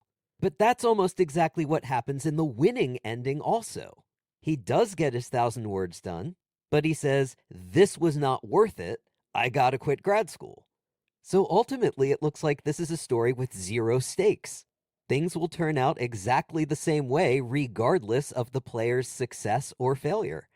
But that's almost exactly what happens in the winning ending also. He does get his 1,000 words done, but he says, this was not worth it. I gotta quit grad school. So ultimately, it looks like this is a story with zero stakes. Things will turn out exactly the same way, regardless of the player's success or failure.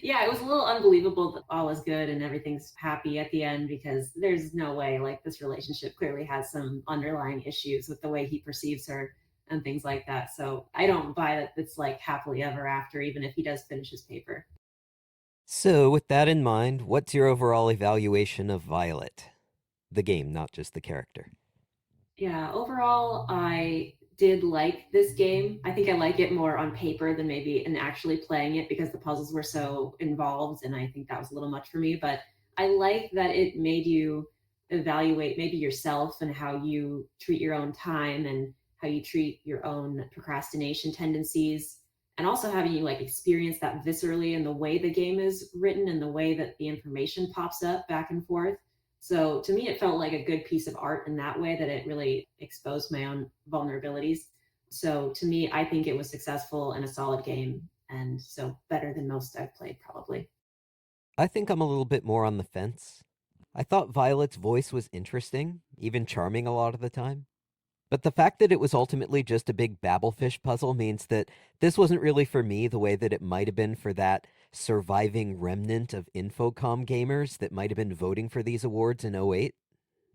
Yeah, it was a little unbelievable that all is good and everything's happy at the end because there's no way, like, this relationship clearly has some underlying issues with the way he perceives her and things like that. So I don't buy that it's like happily ever after, even if he does finish his paper. So, with that in mind, what's your overall evaluation of Violet? The game, not just the character. Yeah, overall, I did like this game. I think I like it more on paper than maybe in actually playing it because the puzzles were so involved, and I think that was a little much for me. But I like that it made you evaluate maybe yourself and how you treat your own time and how you treat your own procrastination tendencies, and also having you like experience that viscerally in the way the game is written and the way that the information pops up back and forth. So to me, it felt like a good piece of art in that way that it really exposed my own vulnerabilities. So to me, I think it was successful and a solid game. And so better than most I've played, probably. I think I'm a little bit more on the fence. I thought Violet's voice was interesting, even charming a lot of the time. But the fact that it was ultimately just a big Babelfish puzzle means that this wasn't really for me the way that it might have been for that surviving remnant of Infocom gamers that might have been voting for these awards in '08.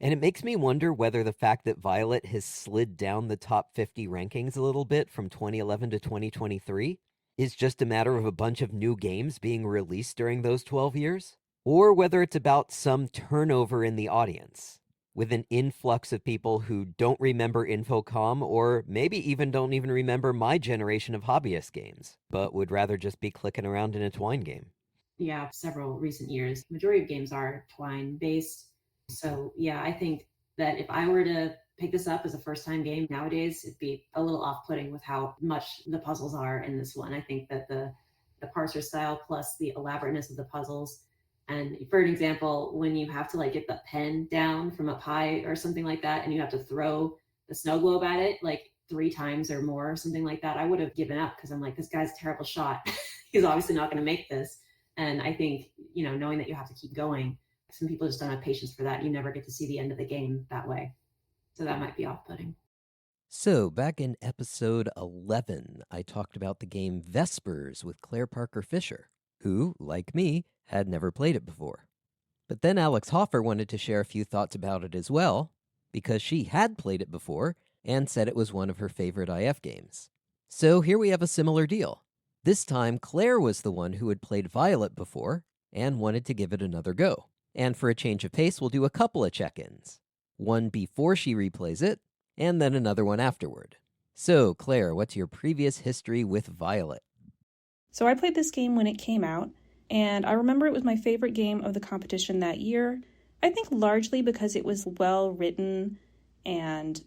And it makes me wonder whether the fact that Violet has slid down the top 50 rankings a little bit from 2011 to 2023 is just a matter of a bunch of new games being released during those 12 years, or whether it's about some turnover in the audience, with an influx of people who don't remember Infocom or maybe even don't even remember my generation of hobbyist games, but would rather just be clicking around in a Twine game. Yeah, several recent years, majority of games are Twine based. So yeah, I think that if I were to pick this up as a first time game nowadays, it'd be a little off putting with how much the puzzles are in this one. I think that the parser style plus the elaborateness of the puzzles. And for an example, when you have to like get the pen down from up high or something like that, and you have to throw the snow globe at it like 3 times or more, or something like that, I would have given up because I'm like, this guy's a terrible shot. He's obviously not going to make this. And I think, knowing that you have to keep going, some people just don't have patience for that. You never get to see the end of the game that way. So that might be off-putting. So, back in episode 11, I talked about the game Vespers with Claire Parker Fisher, who, like me, had never played it before. But then Alex Hoffer wanted to share a few thoughts about it as well, because she had played it before and said it was one of her favorite IF games. So here we have a similar deal. This time, Claire was the one who had played Violet before and wanted to give it another go. And for a change of pace, we'll do a couple of check-ins. One before she replays it, and then another one afterward. So, Claire, what's your previous history with Violet? So I played this game when it came out, and I remember it was my favorite game of the competition that year. I think largely because it was well written and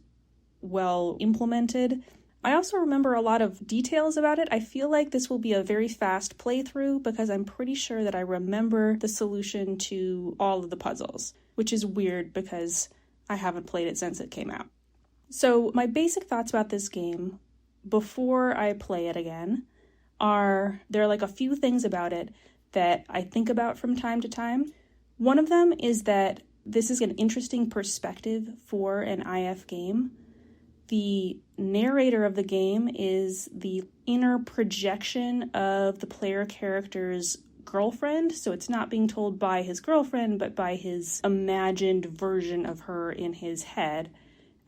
well implemented. I also remember a lot of details about it. I feel like this will be a very fast playthrough because I'm pretty sure that I remember the solution to all of the puzzles, which is weird because I haven't played it since it came out. So my basic thoughts about this game before I play it again are there are like a few things about it that I think about from time to time. One of them is that this is an interesting perspective for an IF game. The narrator of the game is the inner projection of the player character's girlfriend, so it's not being told by his girlfriend, but by his imagined version of her in his head,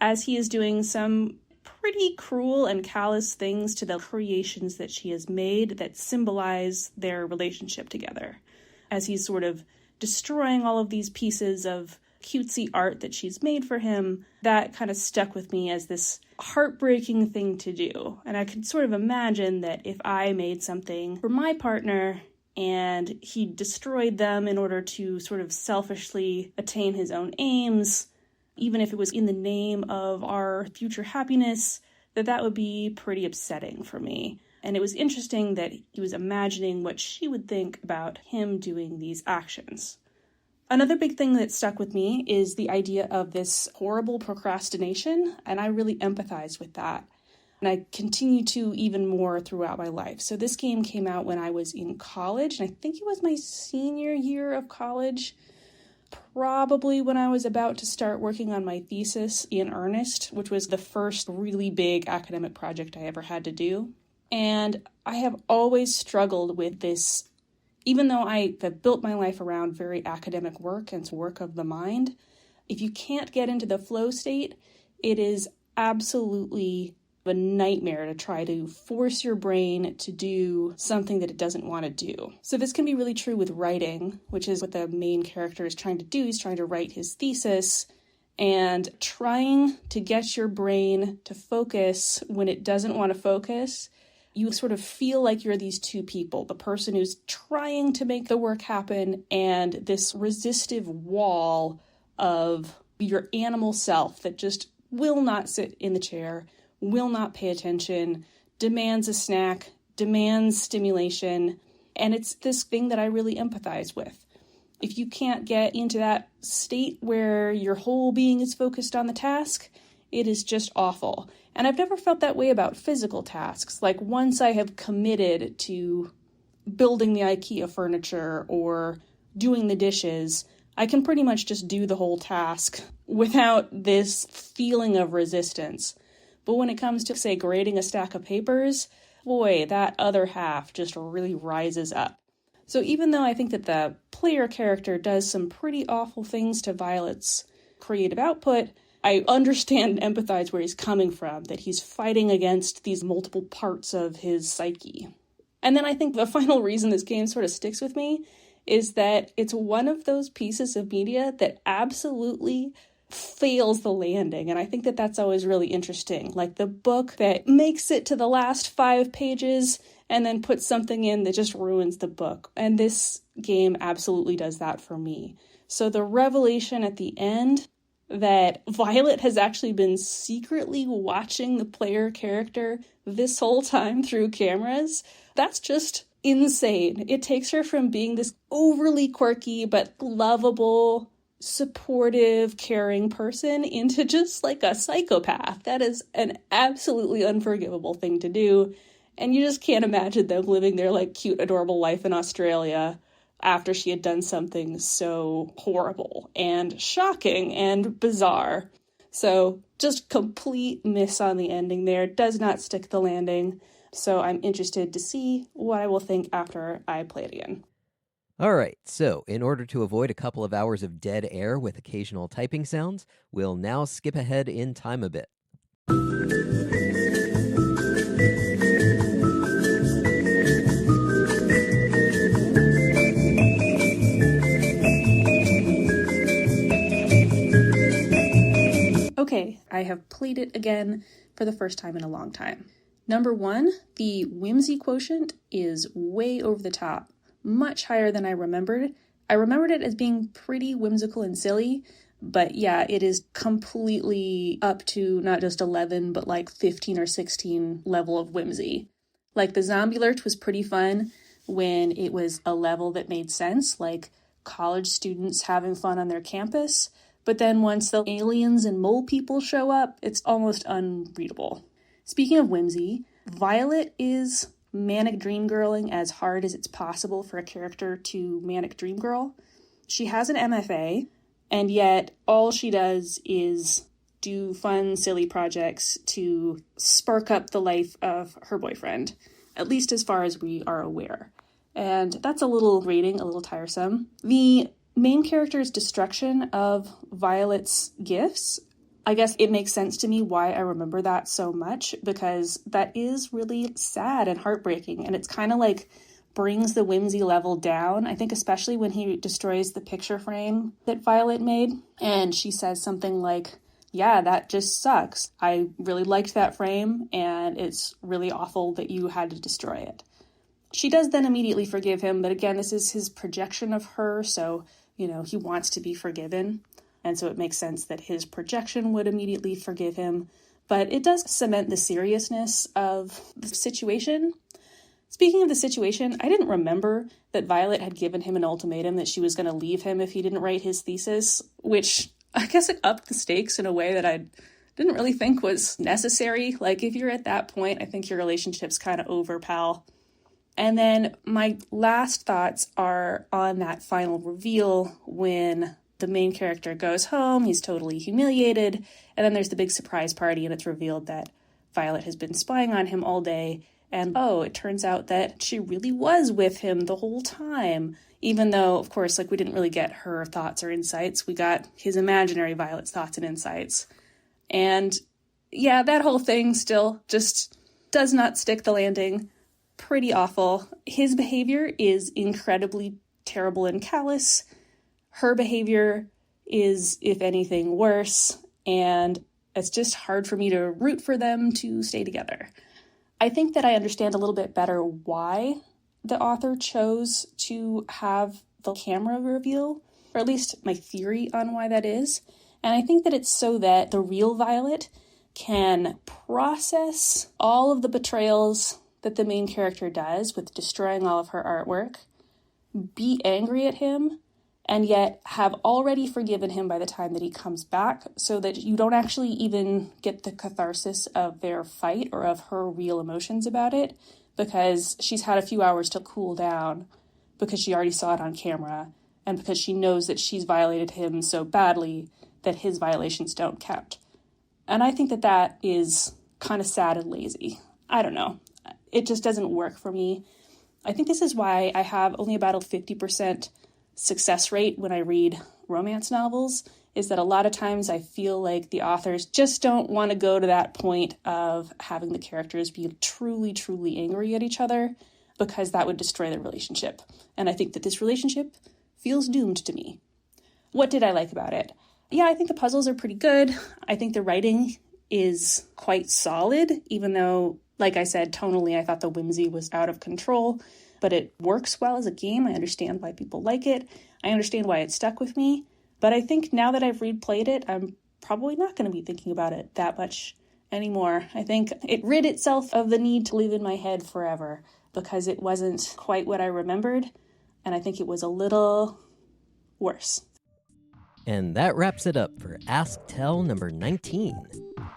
as he is doing some pretty cruel and callous things to the creations that she has made that symbolize their relationship together. As he's sort of destroying all of these pieces of cutesy art that she's made for him, that kind of stuck with me as this heartbreaking thing to do. And I could sort of imagine that if I made something for my partner and he destroyed them in order to sort of selfishly attain his own aims, even if it was in the name of our future happiness, that would be pretty upsetting for me. And it was interesting that he was imagining what she would think about him doing these actions. Another big thing that stuck with me is the idea of this horrible procrastination, and I really empathize with that. And I continue to even more throughout my life. So this game came out when I was in college, and I think it was my senior year of college, probably when I was about to start working on my thesis in earnest, which was the first really big academic project I ever had to do. And I have always struggled with this. Even though I have built my life around very academic work and work of the mind, if you can't get into the flow state, it is absolutely a nightmare to try to force your brain to do something that it doesn't want to do. So this can be really true with writing, which is what the main character is trying to do. He's trying to write his thesis, and trying to get your brain to focus when it doesn't want to focus. You sort of feel like you're these two people, the person who's trying to make the work happen and this resistive wall of your animal self that just will not sit in the chair, will not pay attention, demands a snack, demands stimulation. And it's this thing that I really empathize with. If you can't get into that state where your whole being is focused on the task, it is just awful. And I've never felt that way about physical tasks. Like once I have committed to building the IKEA furniture or doing the dishes, I can pretty much just do the whole task without this feeling of resistance. But when it comes to, say, grading a stack of papers, boy, that other half just really rises up. So even though I think that the player character does some pretty awful things to Violet's creative output, I understand and empathize where he's coming from, that he's fighting against these multiple parts of his psyche. And then I think the final reason this game sort of sticks with me is that it's one of those pieces of media that absolutely fails the landing. And I think that that's always really interesting. Like the book that makes it to the last 5 pages and then puts something in that just ruins the book. And this game absolutely does that for me. So the revelation at the end that Violet has actually been secretly watching the player character this whole time through cameras, that's just insane. It takes her from being this overly quirky but lovable, supportive, caring person into just like a psychopath. That is an absolutely unforgivable thing to do. And you just can't imagine them living their like cute, adorable life in Australia after she had done something so horrible and shocking and bizarre. So just complete miss on the ending there. Does not stick the landing. So I'm interested to see what I will think after I play it again. All right, so in order to avoid a couple of hours of dead air with occasional typing sounds, we'll now skip ahead in time a bit. Okay, I have played it again for the first time in a long time. Number 1, the whimsy quotient is way over the top, much higher than I remembered. I remembered it as being pretty whimsical and silly, but yeah, it is completely up to not just 11, but like 15 or 16 level of whimsy. Like the Zombie Lurch was pretty fun when it was a level that made sense, like college students having fun on their campus. But then once the aliens and mole people show up, it's almost unreadable. Speaking of whimsy, Violet is manic dreamgirling as hard as it's possible for a character to manic dreamgirl. She has an MFA, and yet all she does is do fun, silly projects to spark up the life of her boyfriend, at least as far as we are aware. And that's a little grating, a little tiresome. The main character's destruction of Violet's gifts, I guess it makes sense to me why I remember that so much, because that is really sad and heartbreaking, and it's kind of like brings the whimsy level down. I think especially when he destroys the picture frame that Violet made, and she says something like, yeah, that just sucks. I really liked that frame, and it's really awful that you had to destroy it. She does then immediately forgive him, but again, this is his projection of her, so he wants to be forgiven, and so it makes sense that his projection would immediately forgive him, but it does cement the seriousness of the situation. Speaking of the situation, I didn't remember that Violet had given him an ultimatum that she was going to leave him if he didn't write his thesis, which I guess it upped the stakes in a way that I didn't really think was necessary. Like, if you're at that point, I think your relationship's kind of over, pal. And then my last thoughts are on that final reveal when the main character goes home, he's totally humiliated, and then there's the big surprise party and it's revealed that Violet has been spying on him all day, and it turns out that she really was with him the whole time, even though, of course, we didn't really get her thoughts or insights. We got his imaginary Violet's thoughts and insights. And yeah, that whole thing still just does not stick the landing. Pretty awful. His behavior is incredibly terrible and callous. Her behavior is, if anything, worse, and it's just hard for me to root for them to stay together. I think that I understand a little bit better why the author chose to have the camera reveal, or at least my theory on why that is. And I think that it's so that the real Violet can process all of the betrayals that the main character does with destroying all of her artwork, be angry at him, and yet have already forgiven him by the time that he comes back, so that you don't actually even get the catharsis of their fight or of her real emotions about it, because she's had a few hours to cool down, because she already saw it on camera, and because she knows that she's violated him so badly that his violations don't count. And I think that that is kind of sad and lazy. I don't know. It just doesn't work for me. I think this is why I have only about a 50% success rate when I read romance novels, is that a lot of times I feel like the authors just don't want to go to that point of having the characters be truly, truly angry at each other, because that would destroy the relationship. And I think that this relationship feels doomed to me. What did I like about it? Yeah, I think the puzzles are pretty good. I think the writing is quite solid, even though, like I said, tonally I thought the whimsy was out of control, but it works well as a game. I understand why people like it. I understand why it stuck with me. But I think now that I've replayed it, I'm probably not going to be thinking about it that much anymore. I think it rid itself of the need to live in my head forever because it wasn't quite what I remembered, and I think it was a little worse. And that wraps it up for Ask Tell number 19.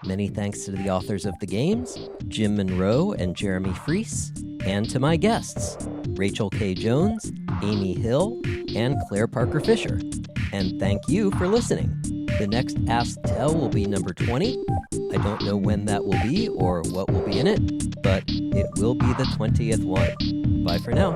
Many thanks to the authors of the games, Jim Monroe and Jeremy Freese, and to my guests, Rachel K. Jones, Amy Hill, and Claire Parker Fisher. And thank you for listening. The next Ask Tell will be number 20. I don't know when that will be or what will be in it, but it will be the 20th one. Bye for now.